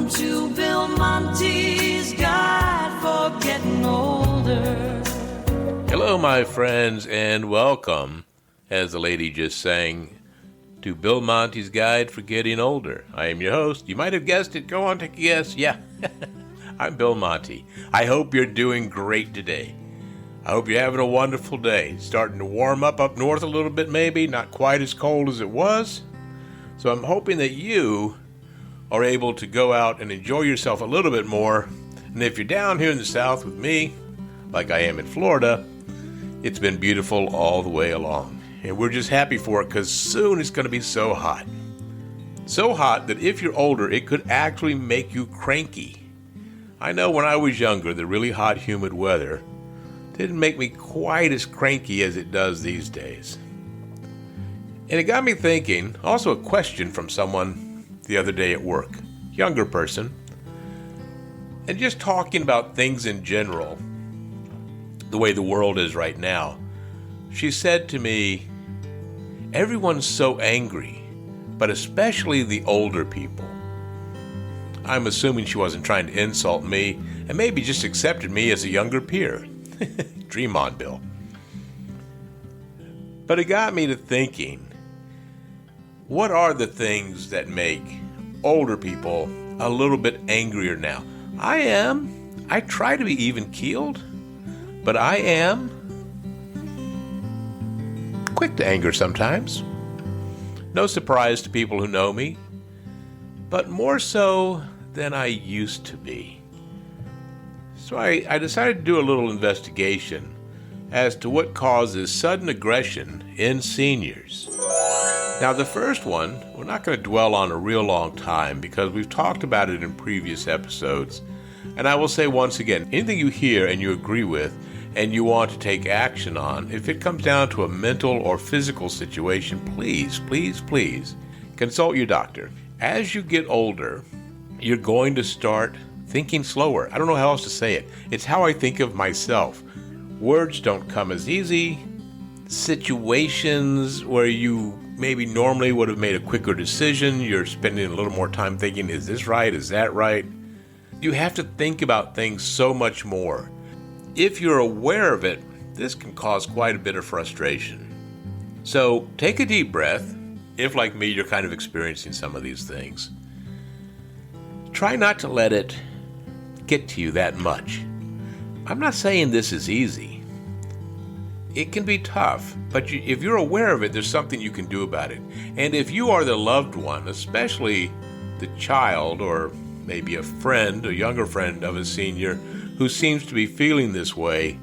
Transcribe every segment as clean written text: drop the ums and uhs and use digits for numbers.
Welcome to Bill Monty's Guide for Getting Older. Hello, my friends, and welcome, as the lady just sang, to Bill Monty's Guide for Getting Older. I am your host. You might have guessed it. Go on, take a guess. Yeah, I'm Bill Monty. I hope you're doing great today. I hope you're having a wonderful day. Starting to warm up north a little bit, maybe. Not quite as cold as it was. So I'm hoping that you are able to go out and enjoy yourself a little bit more. And if you're down here in the south with me, like I am in Florida, it's been beautiful all the way along. And we're just happy for it because soon it's going to be so hot. So hot that if you're older, it could actually make you cranky. I know when I was younger, the really hot, humid weather didn't make me quite as cranky as it does these days. And it got me thinking, also a question from someone the other day at work, younger person, and just talking about things in general, the way the world is right now. She said to me, everyone's so angry, but especially the older people. I'm assuming she wasn't trying to insult me and maybe just accepted me as a younger peer. Dream on, Bill. But it got me to thinking, what are the things that make older people a little bit angrier now? I try to be even-keeled, but I am quick to anger sometimes. No surprise to people who know me, but more so than I used to be. So I decided to do a little investigation as to what causes sudden aggression in seniors. Now, the first one, we're not going to dwell on a real long time because we've talked about it in previous episodes. And I will say once again, anything you hear and you agree with and you want to take action on, if it comes down to a mental or physical situation, please, please, please consult your doctor. As you get older, you're going to start thinking slower. I don't know how else to say it. It's how I think of myself. Words don't come as easy. Situations where you maybe normally would have made a quicker decision, you're spending a little more time thinking, is this right? Is that right? You have to think about things so much more. If you're aware of it, this can cause quite a bit of frustration. So take a deep breath. If, like me, you're kind of experiencing some of these things, try not to let it get to you that much. I'm not saying this is easy. It can be tough, but if you're aware of it, there's something you can do about it. And if you are the loved one, especially the child or maybe a friend, a younger friend of a senior who seems to be feeling this way,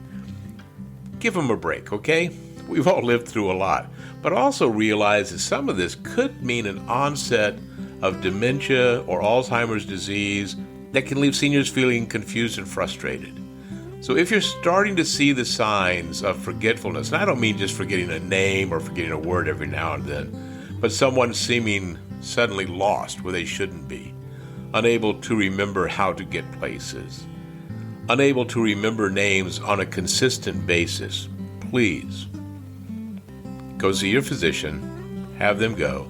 give them a break, okay? We've all lived through a lot. But also realize that some of this could mean an onset of dementia or Alzheimer's disease that can leave seniors feeling confused and frustrated. So if you're starting to see the signs of forgetfulness, and I don't mean just forgetting a name or forgetting a word every now and then, but someone seeming suddenly lost where they shouldn't be, unable to remember how to get places, unable to remember names on a consistent basis, please go see your physician, have them go,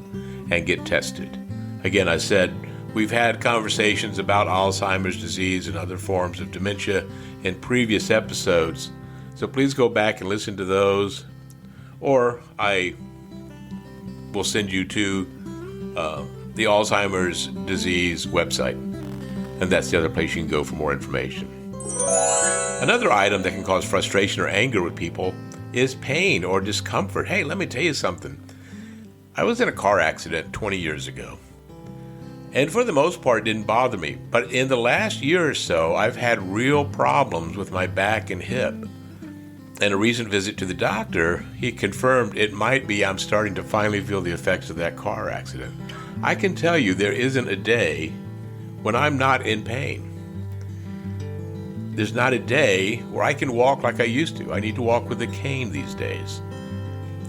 and get tested. Again, I said, we've had conversations about Alzheimer's disease and other forms of dementia in previous episodes, so please go back and listen to those, or I will send you to the Alzheimer's disease website, and that's the other place you can go for more information. Another item that can cause frustration or anger with people is pain or discomfort. Hey, let me tell you something. I was in a car accident 20 years ago. And for the most part, it didn't bother me. But in the last year or so, I've had real problems with my back and hip. And a recent visit to the doctor, he confirmed it might be I'm starting to finally feel the effects of that car accident. I can tell you there isn't a day when I'm not in pain. There's not a day where I can walk like I used to. I need to walk with a cane these days.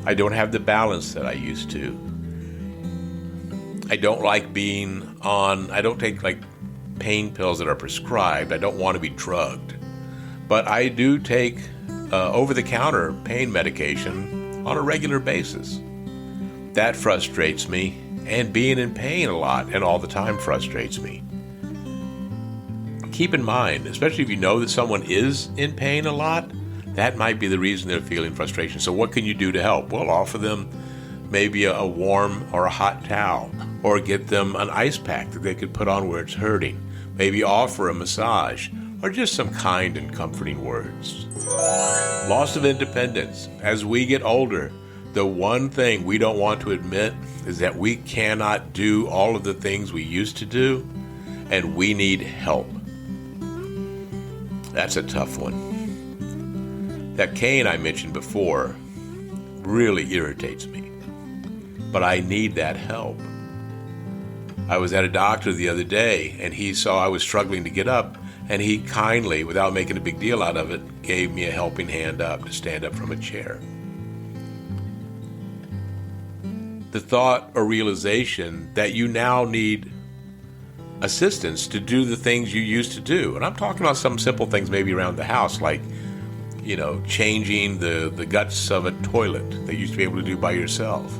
I don't have the balance that I used to. I don't like I don't take like pain pills that are prescribed. I don't want to be drugged. But I do take over-the-counter pain medication on a regular basis. That frustrates me, and being in pain a lot and all the time frustrates me. keep in mind, especially if you know that someone is in pain a lot, that might be the reason they're feeling frustration. So what can you do to help? Well, offer them maybe a warm or a hot towel, or get them an ice pack that they could put on where it's hurting. Maybe offer a massage, or just some kind and comforting words. Loss of independence. As we get older, the one thing we don't want to admit is that we cannot do all of the things we used to do, and we need help. That's a tough one. That cane I mentioned before really irritates me, but I need that help. I was at a doctor the other day, and he saw I was struggling to get up, and he kindly, without making a big deal out of it, gave me a helping hand up to stand up from a chair. The thought or realization that you now need assistance to do the things you used to do. And I'm talking about some simple things maybe around the house, like, changing the guts of a toilet that you used to be able to do by yourself.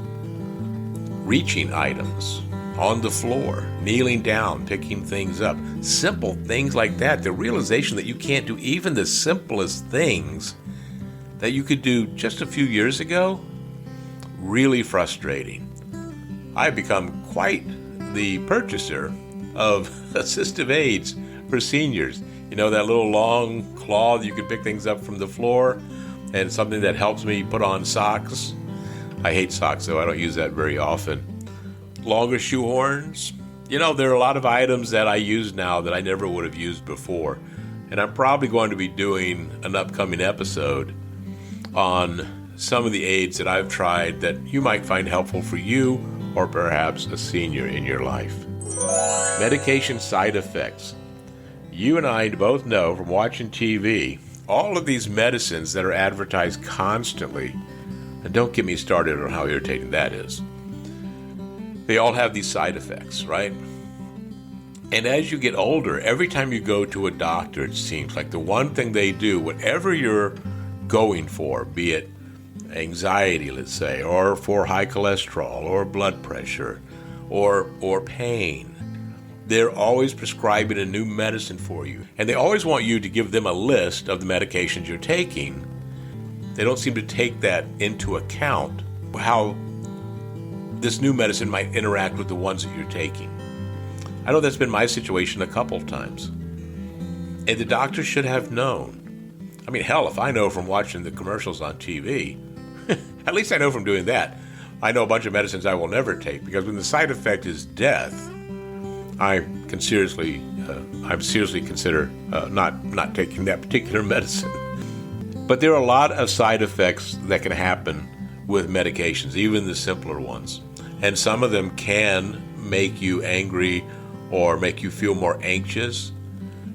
Reaching items on the floor, kneeling down, picking things up. Simple things like that. The realization that you can't do even the simplest things that you could do just a few years ago, really frustrating. I've become quite the purchaser of assistive aids for seniors. That little long claw that you can pick things up from the floor, and something that helps me put on socks. I hate socks, so I don't use that very often. Longer shoehorns. There are a lot of items that I use now that I never would have used before. And I'm probably going to be doing an upcoming episode on some of the aids that I've tried that you might find helpful for you or perhaps a senior in your life. Medication side effects. You and I both know from watching TV, all of these medicines that are advertised constantly, and don't get me started on how irritating that is. They all have these side effects, right? And as you get older, every time you go to a doctor, it seems like the one thing they do, whatever you're going for, be it anxiety, let's say, or for high cholesterol, or blood pressure, or pain, they're always prescribing a new medicine for you. And they always want you to give them a list of the medications you're taking. They don't seem to take that into account, how this new medicine might interact with the ones that you're taking. I know that's been my situation a couple of times. And the doctor should have known. I mean, hell, if I know from watching the commercials on TV, at least I know from doing that. I know a bunch of medicines I will never take, because when the side effect is death, I seriously consider not taking that particular medicine. But there are a lot of side effects that can happen with medications, even the simpler ones. And some of them can make you angry or make you feel more anxious.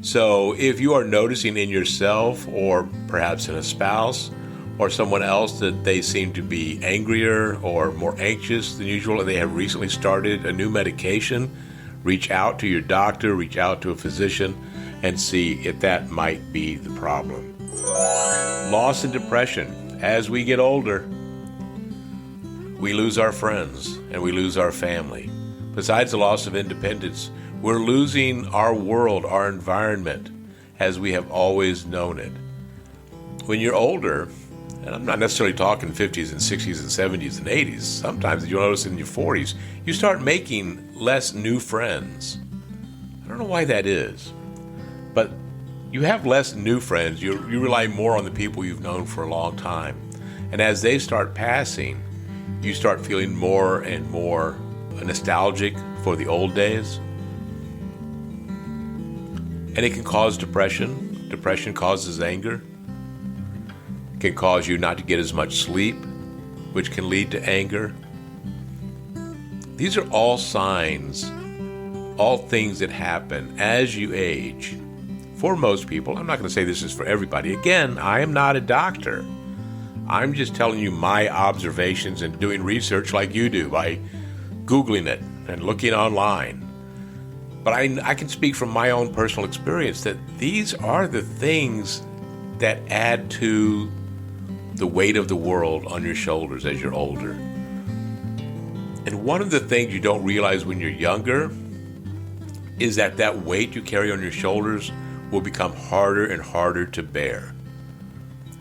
So if you are noticing in yourself, or perhaps in a spouse or someone else, that they seem to be angrier or more anxious than usual, and they have recently started a new medication, reach out to your doctor, reach out to a physician, and see if that might be the problem. Loss and depression. As we get older, we lose our friends and we lose our family. Besides the loss of independence, we're losing our world, our environment, as we have always known it. When you're older, and I'm not necessarily talking 50s and 60s and 70s and 80s, sometimes you'll notice in your 40s, you start making less new friends. I don't know why that is, but you have less new friends. You rely more on the people you've known for a long time. And as they start passing, you start feeling more and more nostalgic for the old days. And it can cause depression. Depression causes anger. It can cause you not to get as much sleep, which can lead to anger. These are all signs, all things that happen as you age. For most people, I'm not going to say this is for everybody. Again, I am not a doctor. I'm just telling you my observations and doing research like you do by Googling it and looking online. But I can speak from my own personal experience that these are the things that add to the weight of the world on your shoulders as you're older. And one of the things you don't realize when you're younger is that weight you carry on your shoulders will become harder and harder to bear.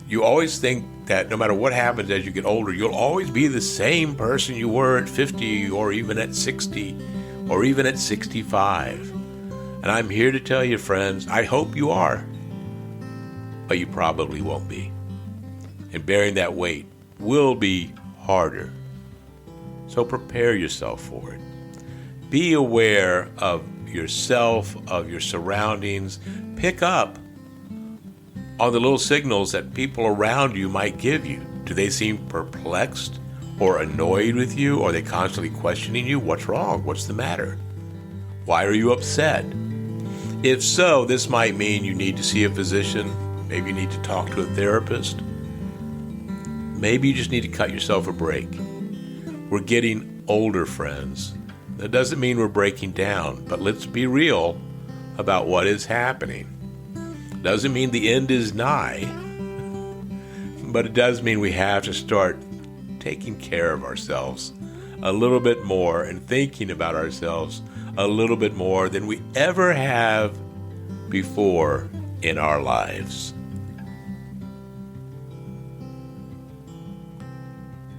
You always think that no matter what happens as you get older, you'll always be the same person you were at 50 or even at 60 or even at 65. And I'm here to tell you, friends, I hope you are, but you probably won't be. And bearing that weight will be harder. So prepare yourself for it. Be aware of yourself, of your surroundings. Pick up on the little signals that people around you might give you. Do they seem perplexed or annoyed with you? Or are they constantly questioning you? What's wrong? What's the matter? Why are you upset? If so, this might mean you need to see a physician. Maybe you need to talk to a therapist. Maybe you just need to cut yourself a break. We're getting older, friends. That doesn't mean we're breaking down, but let's be real about what is happening. Doesn't mean the end is nigh, but it does mean we have to start taking care of ourselves a little bit more and thinking about ourselves a little bit more than we ever have before in our lives.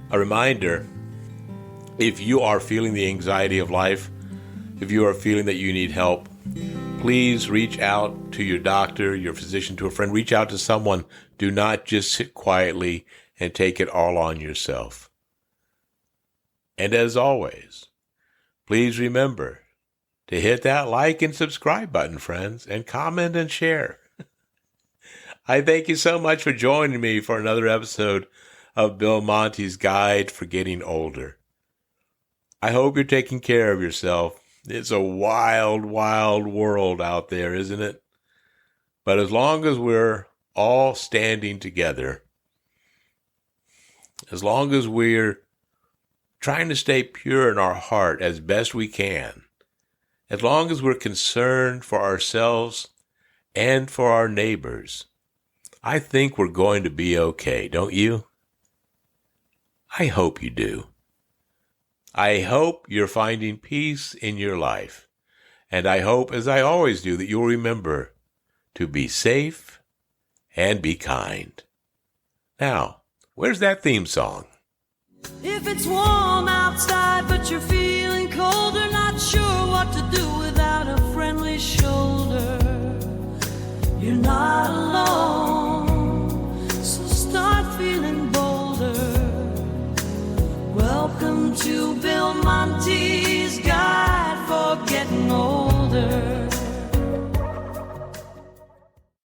A reminder, if you are feeling the anxiety of life, if you are feeling that you need help, please reach out to your doctor, your physician, to a friend. Reach out to someone. Do not just sit quietly and take it all on yourself. And as always, please remember to hit that like and subscribe button, friends, and comment and share. I thank you so much for joining me for another episode of Bill Monty's Guide for Getting Older. I hope you're taking care of yourself. It's a wild, wild world out there, isn't it? But as long as we're all standing together, as long as we're trying to stay pure in our heart as best we can, as long as we're concerned for ourselves and for our neighbors, I think we're going to be okay, don't you? I hope you do. I hope you're finding peace in your life. And I hope, as I always do, that you'll remember to be safe and be kind. Now, where's that theme song? If it's warm outside but you're feeling cold or not sure what to do with